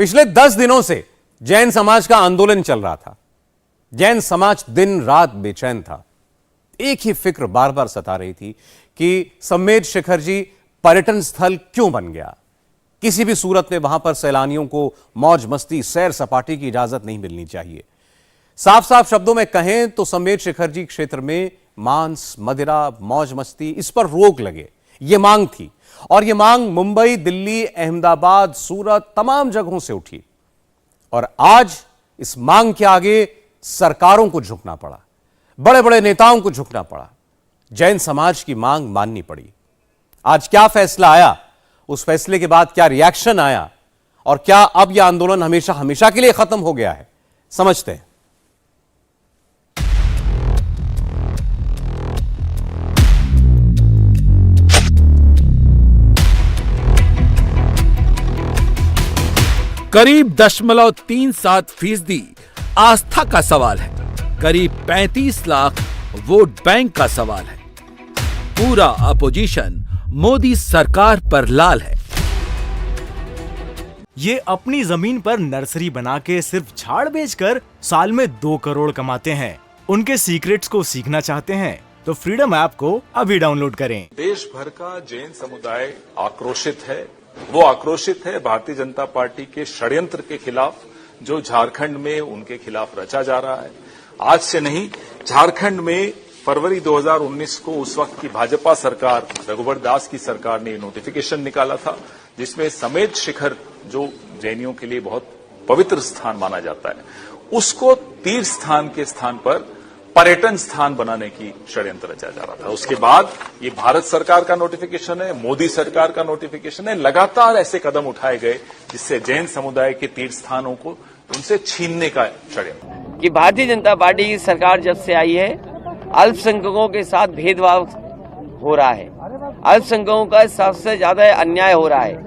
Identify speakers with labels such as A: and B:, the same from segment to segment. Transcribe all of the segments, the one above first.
A: पिछले 10 दिनों से जैन समाज का आंदोलन चल रहा था। जैन समाज दिन रात बेचैन था। एक ही फिक्र बार बार सता रही थी कि सम्मेद शिखर जी पर्यटन स्थल क्यों बन गया। किसी भी सूरत में वहां पर सैलानियों को मौज मस्ती सैर सपाटे की इजाजत नहीं मिलनी चाहिए। साफ साफ शब्दों में कहें तो सम्मेद शिखर जी क्षेत्र में मांस, मदिरा, मौज मस्ती, इस पर रोक लगे, यह मांग थी। और यह मांग मुंबई, दिल्ली, अहमदाबाद, सूरत, तमाम जगहों से उठी। और आज इस मांग के आगे सरकारों को झुकना पड़ा, बड़े बड़े नेताओं को झुकना पड़ा, जैन समाज की मांग माननी पड़ी। आज क्या फैसला आया, उस फैसले के बाद क्या रिएक्शन आया, और क्या अब यह आंदोलन हमेशा हमेशा के लिए खत्म हो गया है, समझते हैं।
B: करीब 0.37% आस्था का सवाल है, करीब 35 लाख वोट बैंक का सवाल है। पूरा अपोजिशन मोदी सरकार पर लाल है।
C: ये अपनी जमीन पर नर्सरी बना के सिर्फ झाड़ बेचकर साल में 2 करोड़ कमाते हैं। उनके सीक्रेट्स को सीखना चाहते हैं तो फ्रीडम ऐप को अभी डाउनलोड करें।
D: देश भर का जैन समुदाय आक्रोशित है। वो आक्रोशित है भारतीय जनता पार्टी के षड्यंत्र के खिलाफ जो झारखंड में उनके खिलाफ रचा जा रहा है। आज से नहीं, झारखंड में फरवरी 2019 को उस वक्त की भाजपा सरकार, रघुवर दास की सरकार ने नोटिफिकेशन निकाला था जिसमें सम्मेद शिखर, जो जैनियों के लिए बहुत पवित्र स्थान माना जाता है, उसको तीर्थ स्थान के स्थान पर पर्यटन स्थान बनाने की षड्यंत्र रचा जा रहा था। उसके बाद ये भारत सरकार का नोटिफिकेशन है, मोदी सरकार का नोटिफिकेशन है। लगातार ऐसे कदम उठाए गए जिससे जैन समुदाय के तीर्थ स्थानों को उनसे छीनने का षड्यंत्र।
E: कि भारतीय जनता पार्टी की सरकार जब से आई है, अल्पसंख्यकों के साथ भेदभाव हो रहा है, अल्पसंख्यकों का सबसे ज्यादा अन्याय हो रहा है।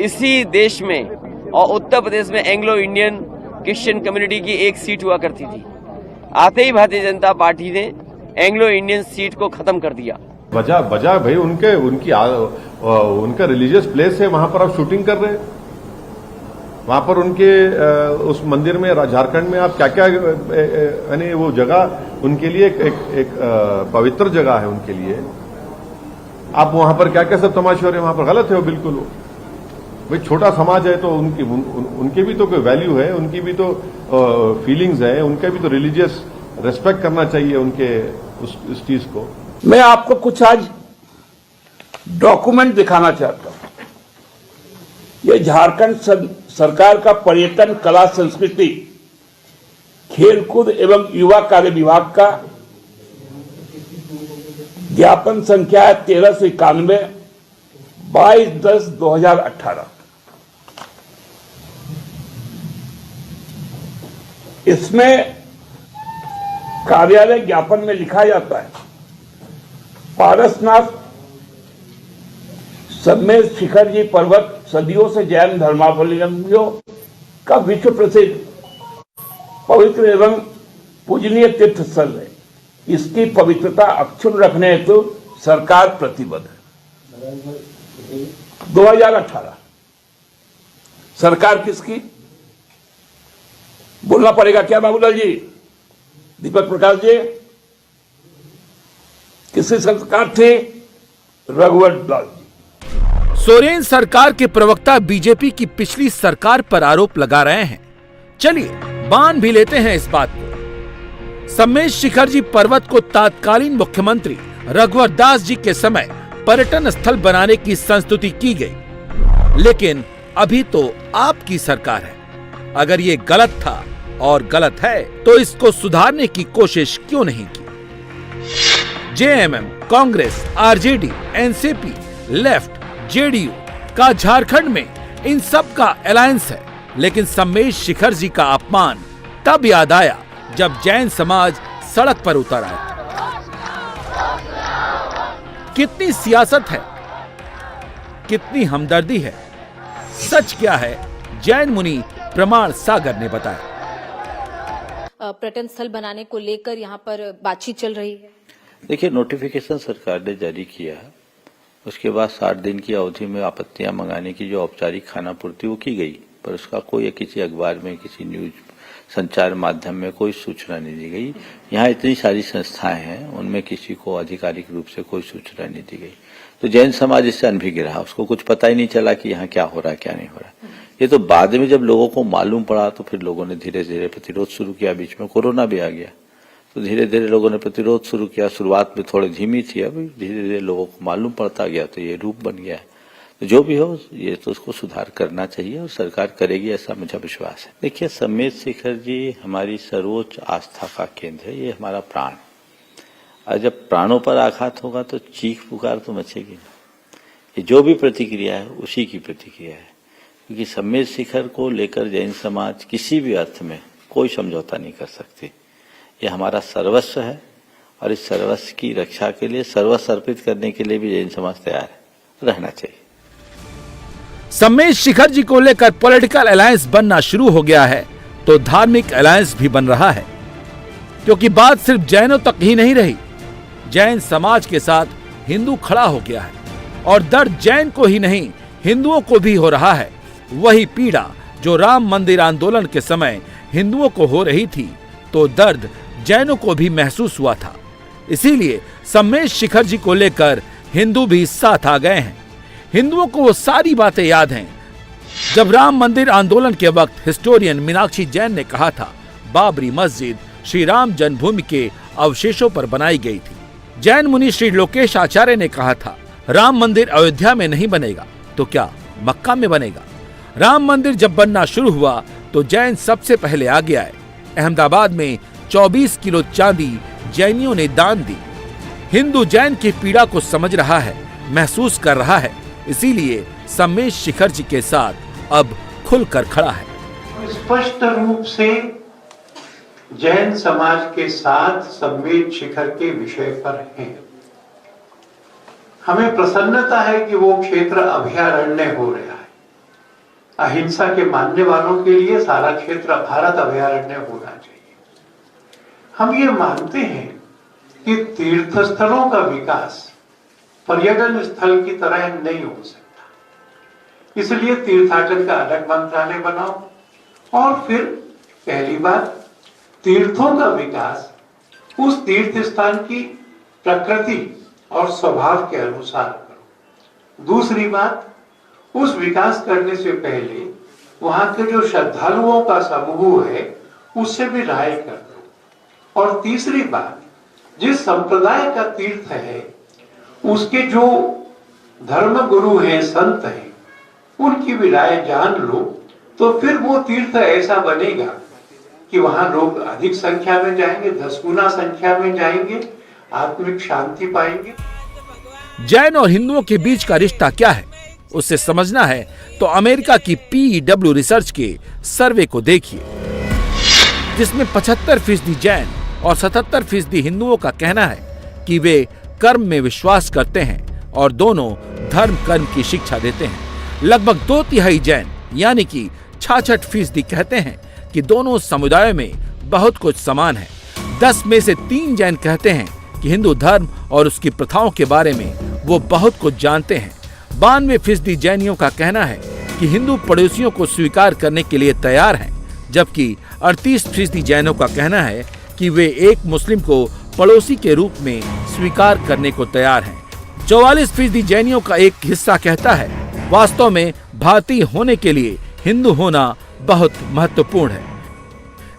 E: इसी देश में और उत्तर प्रदेश में एंग्लो इंडियन क्रिश्चियन कम्युनिटी की एक सीट हुआ करती थी। आते ही भारतीय जनता पार्टी ने एंग्लो इंडियन सीट को खत्म कर दिया।
F: वजह भाई उनका रिलीजियस प्लेस है, वहां पर आप शूटिंग कर रहे हैं। वहां पर उनके उस मंदिर में झारखंड में आप क्या क्या, यानी वो जगह उनके लिए एक पवित्र जगह है उनके लिए। आप वहां पर क्या क्या सब तमाशे हो रहे हैं, वहां पर गलत है वो बिल्कुल। भाई छोटा समाज है तो उनकी भी तो कोई वैल्यू है, उनकी भी तो फीलिंग्स है, उनका भी तो रिलीजियस रेस्पेक्ट करना चाहिए उनके उस चीज को।
G: मैं आपको कुछ आज डॉक्यूमेंट दिखाना चाहता हूं। ये झारखंड सरकार का पर्यटन, कला, संस्कृति, खेलकूद एवं युवा कार्य विभाग का ज्ञापन संख्या है 1391, 22/10/2018। इसमें कार्यालय ज्ञापन में लिखा जाता है, पारसनाथ सम्मेद शिखर जी पर्वत सदियों से जैन धर्मावलंबियों का विश्व प्रसिद्ध पवित्र एवं पूजनीय तीर्थ स्थल है। इसकी पवित्रता अक्षुण्ण रखने हेतु सरकार प्रतिबद्ध है। 2018 सरकार किसकी, बोलना पड़ेगा क्या बाबूलाल जी, दीपक प्रकाश जी? किसकी सरकार थी? रघुवर दास जी।
B: सोरेन सरकार के प्रवक्ता बीजेपी की पिछली सरकार पर आरोप लगा रहे हैं। चलिए बांध भी लेते हैं इस बात को। सम्मेद शिखर जी पर्वत को तत्कालीन मुख्यमंत्री रघुवर दास जी के समय पर्यटन स्थल बनाने की संस्तुति की गई, लेकिन अभी तो आपकी सरकार है। अगर ये गलत था और गलत है तो इसको सुधारने की कोशिश क्यों नहीं की? JMM, Congress, RJD, NCP, left, JDU का झारखंड में इन सब का अलायंस है, लेकिन सम्मेद शिखर जी का अपमान तब याद आया जब जैन समाज सड़क पर उतर आया। कितनी सियासत है, कितनी हमदर्दी है, सच क्या है, जैन मुनि प्रमाण सागर ने बताया।
H: पर्यटन स्थल बनाने को लेकर यहाँ पर बातचीत चल रही है।
I: देखिए, नोटिफिकेशन सरकार ने जारी किया है, उसके बाद 60 दिन की अवधि में आपत्तियां मंगाने की जो औपचारिक खानापूर्ति वो की गई। पर उसका कोई किसी अखबार में, किसी न्यूज संचार माध्यम में कोई सूचना नहीं दी गई। यहाँ इतनी सारी संस्थाएं हैं, उनमें किसी को आधिकारिक रूप से कोई सूचना नहीं दी गई। तो जैन समाज इससे अनभिज्ञ रहा, उसको कुछ पता ही नहीं चला कि यहाँ क्या हो रहा है, क्या नहीं हो रहा। ये तो बाद में जब लोगों को मालूम पड़ा तो फिर लोगों ने धीरे धीरे प्रतिरोध शुरू किया। बीच में कोरोना भी आ गया, तो धीरे धीरे लोगों ने प्रतिरोध शुरू किया। शुरुआत में थोड़ी धीमी थी, अब धीरे धीरे लोगों को मालूम पड़ता गया, तो ये रूप बन गया है। तो जो भी हो, ये तो उसको सुधार करना चाहिए और सरकार करेगी, ऐसा मुझे विश्वास है। देखिए, सम्मेद शेखर जी हमारी सर्वोच्च आस्था का केंद्र है, ये हमारा प्राण। और जब प्राणों पर आघात होगा तो चीख पुकार तो मचेगी ना। ये जो भी प्रतिक्रिया है उसी की प्रतिक्रिया है, क्योंकि सम्मेद शेखर को लेकर जैन समाज किसी भी अर्थ में कोई समझौता नहीं कर सकती। ये हमारा सर्वस्व है और इस सर्वस्व की रक्षा के लिए, सर्वस्व अर्पित करने के लिए भी जैन समाज तैयार है, रहना चाहिए।
B: सम्मेद शेखर जी को लेकर पॉलिटिकल अलायंस बनना शुरू हो गया है तो धार्मिक अलायंस भी बन रहा है, क्योंकि बात सिर्फ जैनों तक ही नहीं रही। जैन समाज के साथ हिंदू खड़ा हो गया है और दर्द जैन को ही नहीं, हिंदुओं को भी हो रहा है। वही पीड़ा जो राम मंदिर आंदोलन के समय हिंदुओं को हो रही थी, तो दर्द जैनों को भी महसूस हुआ था। इसीलिए सम्मेद शेखर जी को लेकर हिंदू भी साथ आ गए हैं। हिंदुओं को वो सारी बातें याद हैं जब राम मंदिर आंदोलन के वक्त हिस्टोरियन मीनाक्षी जैन ने कहा था बाबरी मस्जिद श्री राम जन्मभूमि के अवशेषों पर बनाई गई थी। जैन मुनि श्री लोकेश आचार्य ने कहा था राम मंदिर अयोध्या में नहीं बनेगा तो क्या मक्का में बनेगा। राम मंदिर जब बनना शुरू हुआ तो जैन सबसे पहले आगे आए। अहमदाबाद में 24 किलो चांदी जैनियों ने दान दी। हिंदू जैन की पीड़ा को समझ रहा है, महसूस कर रहा है, इसीलिए सम्मेद शेखर जी के साथ अब खुलकर खड़ा है।
J: स्पष्ट रूप से जैन समाज के साथ सम्मेद शेखर के विषय पर हैं। हमें प्रसन्नता है कि वो क्षेत्र अभयारण्य हो रहा है। अहिंसा के मानने वालों के लिए सारा क्षेत्र भारत अभयारण्य होना चाहिए। हम ये मानते हैं कि तीर्थ स्थलों का विकास पर्यटन स्थल की तरह नहीं हो सकता, इसलिए तीर्थाटन का अलग मंत्रालय बनाओ और फिर पहली बात तीर्थों का विकास उस तीर्थ स्थान की प्रकृति और स्वभाव के अनुसार करो। दूसरी बात, उस विकास करने से पहले वहां के जो श्रद्धालुओं का समूह है उससे भी राय कर लो। और तीसरी बात, जिस संप्रदाय का तीर्थ है उसके जो धर्म गुरु हैं, संत हैं, उनकी भी राय जान लो, तो फिर वो तीर्थ ऐसा बनेगा कि वहां लोग अधिक संख्या में जाएंगे, 10 गुना संख्या में जाएंगे, आत्मिक शांति पाएंगे।
B: जैन और हिंदुओं के बीच का रिश्ता क्या है, उसे समझना है तो अमेरिका की PEW रिसर्च के सर्वे को देखिए, जिसमें 75% जैन और 77% हिंदुओं का कहना है कि वे कर्म में विश्वास करते हैं और दोनों धर्म कर्म की शिक्षा देते हैं। लगभग 2/3 जैन यानी कि 66% कहते हैं कि दोनों समुदायों में बहुत कुछ समान है। 10 में से 3 जैन कहते हैं कि हिंदू धर्म और उसकी प्रथाओं के बारे में वो बहुत कुछ जानते हैं। 92% जैनियों का कहना है कि हिंदू पड़ोसियों को स्वीकार करने के लिए तैयार हैं, जबकि 38% जैनों का कहना है कि वे एक मुस्लिम को पड़ोसी के रूप में स्वीकार करने को तैयार हैं। 44% जैनियों का एक हिस्सा कहता है वास्तव में भारतीय होने के लिए हिंदू होना बहुत महत्वपूर्ण है।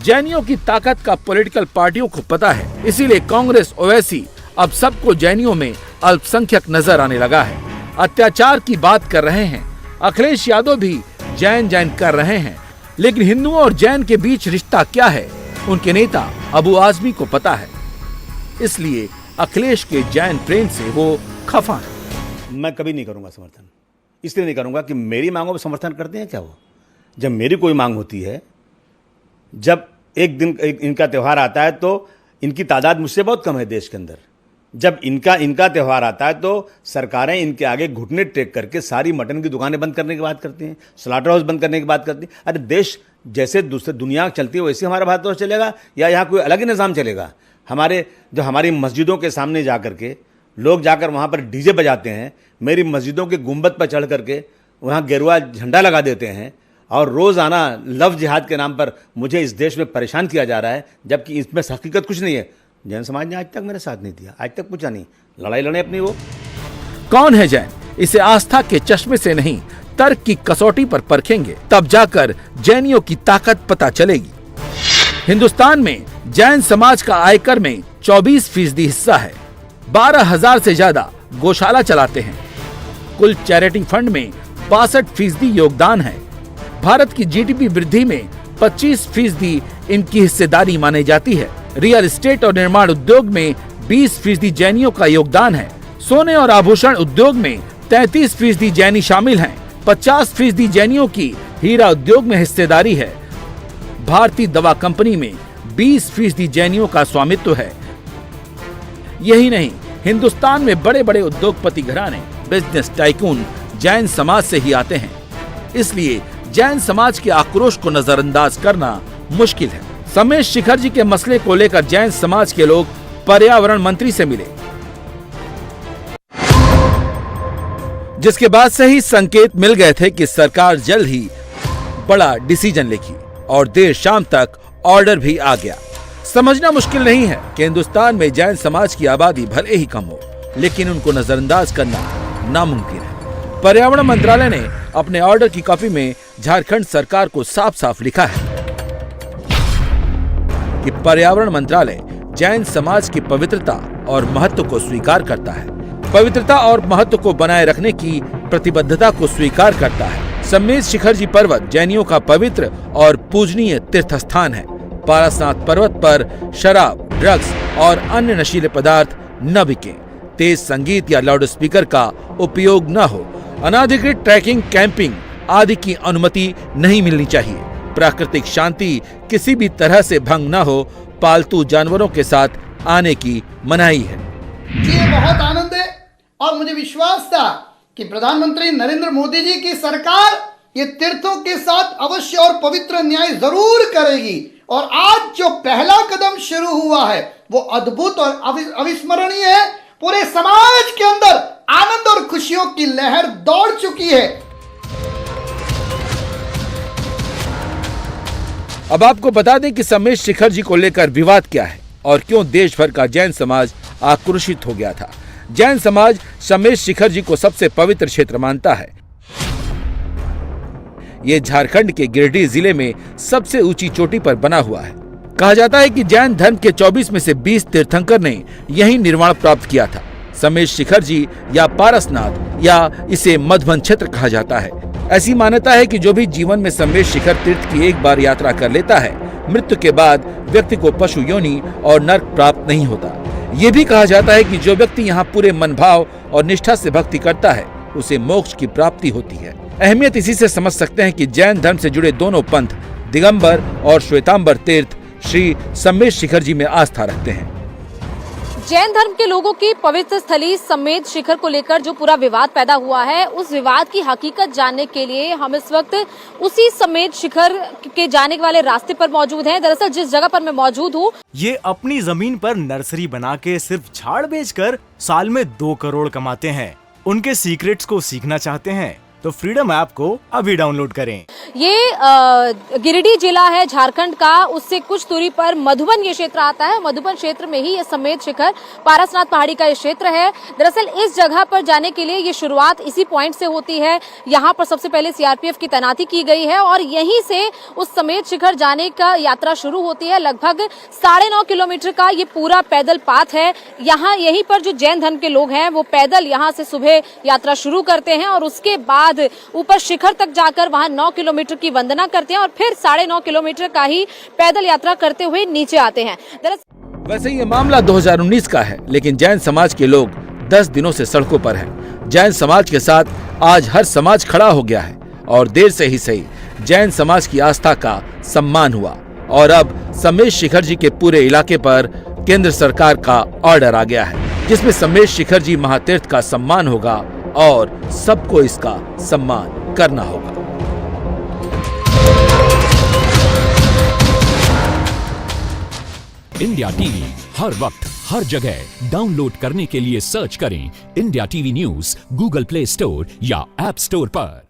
B: जैनियों की ताकत का पॉलिटिकल पार्टियों को पता है, इसीलिए कांग्रेस ओवैसी अब सबको जैनियों में अल्पसंख्यक नजर आने लगा है। अत्याचार की बात कर रहे हैं, अखिलेश यादव भी जैन जैन कर रहे हैं, लेकिन हिंदुओं और जैन के बीच रिश्ता क्या है उनके नेता अबू आजमी को पता है, इसलिए अखिलेश के जैन प्रेम से वो खफा है।
K: मैं कभी नहीं करूंगा समर्थन, इसलिए नहीं करूंगा कि मेरी मांगों पर समर्थन करते हैं क्या वो। जब मेरी कोई मांग होती है, जब एक दिन इनका त्यौहार आता है तो इनकी तादाद मुझसे बहुत कम है देश के अंदर। जब इनका त्यौहार आता है तो सरकारें इनके आगे घुटने टेक करके सारी मटन की दुकानें बंद करने की बात करती हैं, स्लॉटर हाउस बंद करने की बात करती हैं। अरे देश जैसे दूसरे दुनिया चलती है वैसे हमारा भारतवर्ष चलेगा या यहाँ कोई अलग ही निज़ाम चलेगा? हमारी मस्जिदों के सामने जा करके लोग जाकर वहाँ पर डीजे बजाते हैं, मेरी मस्जिदों के गुंबद पर चढ़ करके वहाँ गेरुआ झंडा लगा देते हैं और रोज आना लव जिहाद के नाम पर मुझे इस देश में परेशान किया जा रहा है, जबकि इसमें हकीकत कुछ नहीं है। जैन समाज ने आज तक मेरा साथ नहीं दिया, आज तक पूछा नहीं, लड़ाई लड़े अपनी वो।
B: कौन है जैन? इसे आस्था के चश्मे से नहीं, तर्क की कसौटी पर परखेंगे, तब जाकर जैनियों की ताकत पता चलेगी। हिंदुस्तान में जैन समाज का आयकर में 24% हिस्सा है। 12,000 से ज्यादा गौशाला चलाते हैं। कुल चैरिटी फंड में 62% योगदान है। भारत की जीडीपी वृद्धि में 25% इनकी हिस्सेदारी मानी जाती है। रियल एस्टेट और निर्माण उद्योग में 20% जैनियों का योगदान है। सोने और आभूषण उद्योग में 33% जैनी शामिल हैं। 50% जैनियों की हीरा उद्योग में हिस्सेदारी है। भारतीय दवा कंपनी में 20% जैनियों का स्वामित्व है। यही नहीं, हिंदुस्तान में बड़े बड़े उद्योगपति घराने, बिजनेस टाइकून जैन समाज से ही आते हैं। इसलिए जैन समाज के आक्रोश को नजरअंदाज करना मुश्किल है। समेश शिखर जी के मसले को लेकर जैन समाज के लोग पर्यावरण मंत्री से मिले, जिसके बाद से ही संकेत मिल गए थे कि सरकार जल्द ही बड़ा डिसीजन लेगी और देर शाम तक ऑर्डर भी आ गया। समझना मुश्किल नहीं है कि हिंदुस्तान में जैन समाज की आबादी भले ही कम हो, लेकिन उनको नजरअंदाज करना नामुमकिन है। पर्यावरण मंत्रालय ने अपने ऑर्डर की कॉपी में झारखंड सरकार को साफ साफ लिखा है कि पर्यावरण मंत्रालय जैन समाज की पवित्रता और महत्व को स्वीकार करता है, पवित्रता और महत्व को बनाए रखने की प्रतिबद्धता को स्वीकार करता है। सम्मेश शिखर जी पर्वत जैनियों का पवित्र और पूजनीय तीर्थ स्थान है। पारसनाथ पर्वत पर शराब, ड्रग्स और अन्य नशीले पदार्थ न बिके, तेज संगीत या लाउड स्पीकर का उपयोग न हो, अनाधिकृत ट्रैकिंग, कैंपिंग आदि की अनुमति नहीं मिलनी चाहिए, प्राकृतिक शांति किसी भी तरह से भंग न हो, पालतू जानवरों के साथ आने की मनाही है।
L: ये बहुत आनंद है और मुझे विश्वास था कि प्रधानमंत्री नरेंद्र मोदी जी की सरकार ये तीर्थों के साथ अवश्य और पवित्र न्याय जरूर करेगी। और आज जो पहला कदम शुरू हुआ है वो अद्भुत और अविस्मरणीय है। पूरे समाज के अंदर आनंद और खुशियों की लहर दौड़ चुकी है।
B: अब आपको बता दें कि सम्मेश शिखर जी को लेकर विवाद क्या है और क्यों देश भर का जैन समाज आक्रोशित हो गया था। जैन समाज सम्मेश शिखर जी को सबसे पवित्र क्षेत्र मानता है। ये झारखंड के गिरिडीह जिले में सबसे ऊंची चोटी पर बना हुआ है। कहा जाता है कि जैन धर्म के 24 में से 20 तीर्थंकर ने यही निर्वाण प्राप्त किया था। सम्मेश शिखर जी या पारसनाथ या इसे मधुबन क्षेत्र कहा जाता है। ऐसी मान्यता है कि जो भी जीवन में सम्मेश शिखर तीर्थ की एक बार यात्रा कर लेता है, मृत्यु के बाद व्यक्ति को पशु योनि और नरक प्राप्त नहीं होता। ये भी कहा जाता है कि जो व्यक्ति यहाँ पूरे मन भाव और निष्ठा से भक्ति करता है उसे मोक्ष की प्राप्ति होती है। अहमियत इसी से समझ सकते हैं कि जैन धर्म से जुड़े दोनों पंथ, दिगंबर और श्वेतांबर तीर्थ, श्री सम्मेश शिखर जी में आस्था रखते हैं।
H: जैन धर्म के लोगों की पवित्र स्थली सम्मेद शिखर को लेकर जो पूरा विवाद पैदा हुआ है, उस विवाद की हकीकत जानने के लिए हम इस वक्त उसी सम्मेद शिखर के जाने वाले रास्ते पर मौजूद हैं। दरअसल जिस जगह पर मैं मौजूद हूँ,
C: ये अपनी जमीन पर नर्सरी बना के सिर्फ झाड़ बेचकर साल में 2 करोड़ कमाते हैं। उनके सीक्रेट्स को सीखना चाहते हैं तो फ्रीडम ऐप को अभी डाउनलोड करें।
H: ये गिरिडीह जिला है झारखंड का, उससे कुछ दूरी पर मधुबन ये क्षेत्र आता है। मधुबन क्षेत्र में ही ये सम्मेद शिखर पारसनाथ पहाड़ी का ये क्षेत्र है। दरअसल इस जगह पर जाने के लिए ये शुरुआत इसी पॉइंट से होती है। यहाँ पर सबसे पहले सीआरपीएफ की तैनाती की गई है और यहीं से उस सम्मेद शिखर जाने का यात्रा शुरू होती है। लगभग 9.5 किलोमीटर का ये पूरा पैदल पाथ है। यहाँ यहीं पर जो जैन धर्म के लोग हैं वो पैदल यहाँ से सुबह यात्रा शुरू करते हैं और उसके बाद ऊपर शिखर तक जाकर वहां 9 किलोमीटर की वंदना करते हैं और फिर 9.5 किलोमीटर का ही पैदल यात्रा करते हुए नीचे आते हैं।
B: वैसे ये मामला 2019 का है, लेकिन जैन समाज के लोग 10 दिनों से सड़कों पर हैं। जैन समाज के साथ आज हर समाज खड़ा हो गया है और देर से ही सही जैन समाज की आस्था का सम्मान हुआ और अब सम्मेश शिखर जी के पूरे इलाके पर केंद्र सरकार का ऑर्डर आ गया है, जिसमें सम्मेश शिखर जी महातीर्थ का सम्मान होगा और सबको इसका सम्मान करना होगा।
M: इंडिया टीवी हर वक्त हर जगह डाउनलोड करने के लिए सर्च करें India TV news Google play store या ऐप स्टोर पर।